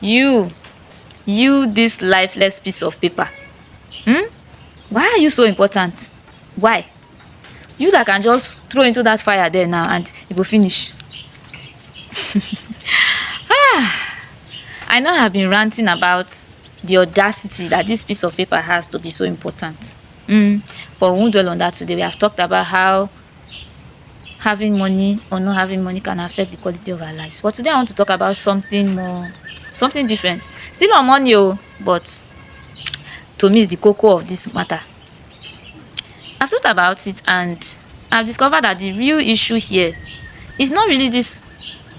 You, this lifeless piece of paper. Why are you so important? Why? You that can just throw into that fire there now and it go finish. I know I've been ranting about the audacity that this piece of paper has to be so important. But we won't dwell on that today. We have talked about how having money or not having money can affect the quality of our lives. But today I want to talk about something more, something different. Still on money, but to me it's the cocoa of this matter. I've thought about it and I've discovered that the real issue here is not really this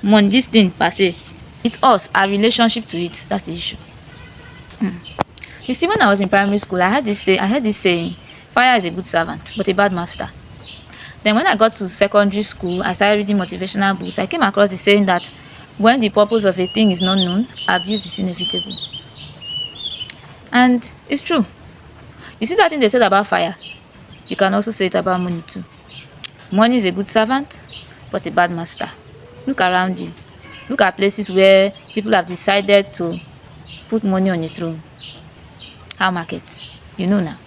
money, this thing per se. It's us, our relationship to it. That's the issue. You see, when I was in primary school, I heard this saying, fire is a good servant, but a bad master. Then when I got to secondary school, I started reading motivational books. I came across the saying that when the purpose of a thing is not known, abuse is inevitable. And it's true. You see that thing they said about fire? You can also say it about money too. Money is a good servant, but a bad master. Look around you. Look at places where people have decided to put money on the throne. How markets? You know now.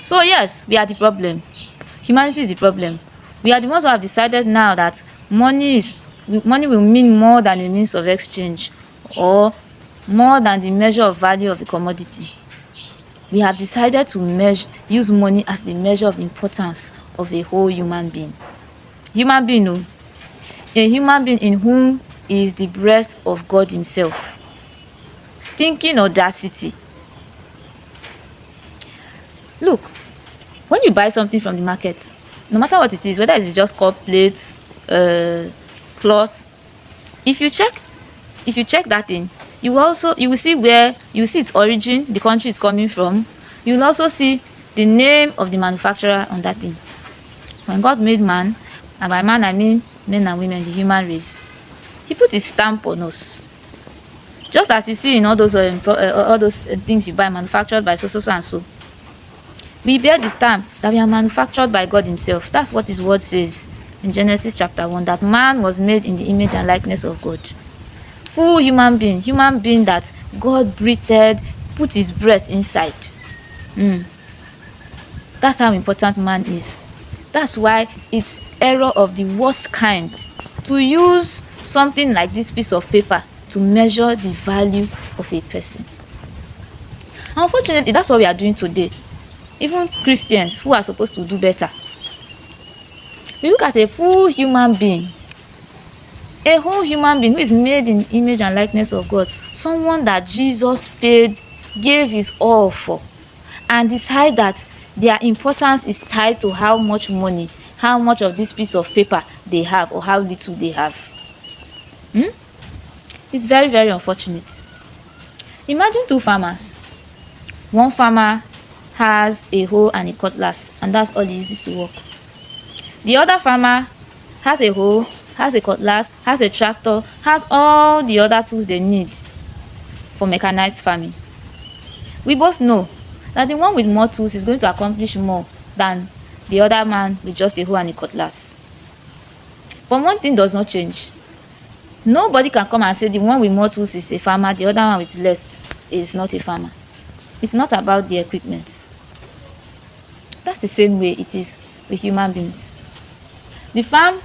So yes, we are the problem. Humanity is the problem. We are the ones who have decided now that money will mean more than a means of exchange or more than the measure of value of a commodity. We have decided to use money as a measure of the importance of a whole human being. Human being, a human being in whom is the breath of God himself. Stinking audacity. Look, when you buy something from the market, no matter what it is, whether it's just cup, plates, cloth, if you check that thing, you will see its origin, the country it's coming from. You will also see the name of the manufacturer on that thing. When God made man, and by man I mean men and women, the human race, he put his stamp on us. Just as you see in all those things you buy manufactured by so and so. We bear the stamp that we are manufactured by God himself. That's what his word says in Genesis chapter 1, that man was made in the image and likeness of God. Full human being that God breathed, put his breath inside. That's how important man is. That's why it's error of the worst kind to use something like this piece of paper to measure the value of a person. Unfortunately, that's what we are doing today. Even Christians who are supposed to do better. We look at a full human being, a whole human being who is made in image and likeness of God, someone that Jesus gave his all for, and decide that their importance is tied to how much money, how much of this piece of paper they have, or how little they have. It's very, very unfortunate. Imagine two farmers. One farmer has a hoe and a cutlass, and that's all he uses to work. The other farmer has a hoe, has a cutlass, has a tractor, has all the other tools they need for mechanized farming. We both know that the one with more tools is going to accomplish more than the other man with just a hoe and a cutlass. But one thing does not change. Nobody can come and say the one with more tools is a farmer, the other one with less is not a farmer. It's not about the equipment. That's the same way it is with human beings. The farm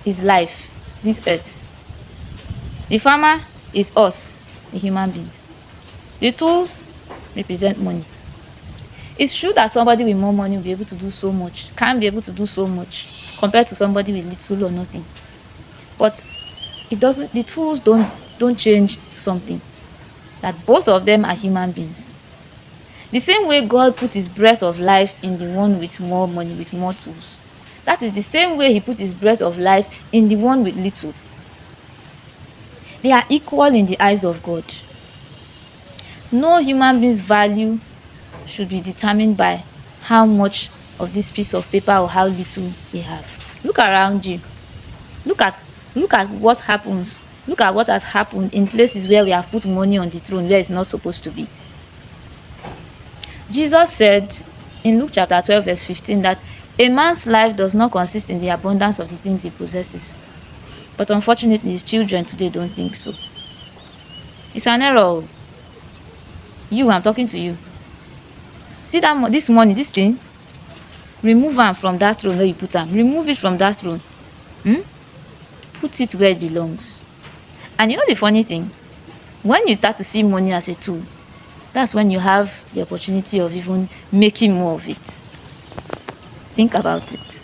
is life, this earth. The farmer is us, the human beings. The tools represent money. It's true that somebody with more money will be able to do so much, can be able to do so much compared to somebody with little or nothing. But the tools don't change something, that both of them are human beings. The same way God put his breath of life in the one with more money, with more tools, that is the same way he put his breath of life in the one with little. They are equal in the eyes of God. No human being's value should be determined by how much of this piece of paper or how little they have. Look around you. Look at what happens. Look at what has happened in places where we have put money on the throne where it's not supposed to be. Jesus said in Luke chapter 12 verse 15 that a man's life does not consist in the abundance of the things he possesses. But unfortunately, his children today don't think so. It's an error o. You, I'm talking to you. See that this money, this thing, remove am from that throne where you put am. Remove it from that throne. Put it where it belongs. And you know the funny thing? When you start to see money as a tool, that's when you have the opportunity of even making more of it. Think about it.